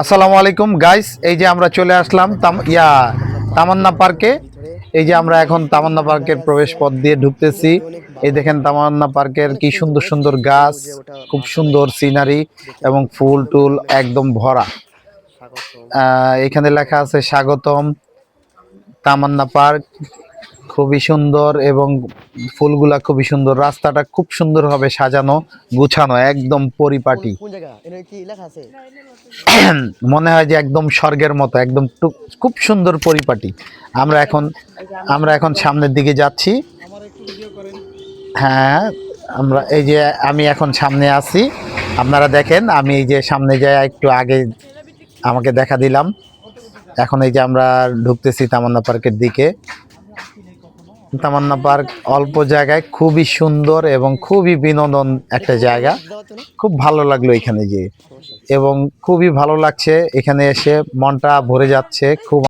আসসালামু আলাইকুম গাইস, এই যে আমরা চলে আসলাম তামান্না পার্কে। এই যে আমরা এখন তামান্না পার্কের প্রবেশ পথ দিয়ে ঢুকতেছি। এই দেখেন তামান্না পার্কের কি সুন্দর সুন্দর গাছ, খুব সুন্দর সিনারি এবং ফুল টুল একদম ভরা। এখানে লেখা আছে স্বাগতম তামান্না পার্ক। খুবই সুন্দর এবং ফুলগুলা খুবই সুন্দর, রাস্তাটা খুব সুন্দরভাবে সাজানো গুছানো, একদম পরিপাটি। মনে হয় যে একদম স্বর্গের মতো, একদম খুব সুন্দর পরিপাটি। আমরা এখন সামনের দিকে যাচ্ছি। হ্যাঁ, এই যে আমি এখন সামনে আছি, আপনারা দেখেন। আমি এই যে সামনে যাই, একটু আগে আমাকে দেখা দিলাম। এখন এই যে আমরা ঢুকতেছি তামান্না পার্কের দিকে। তামান্না পার্ক অল্প জায়গায় খুবই সুন্দর এবং খুবই বিনোদন একটা জায়গা। খুব ভালো লাগলো এখানে যে, এবং খুবই ভালো লাগছে এখানে এসে, মনটা ভরে যাচ্ছে খুব।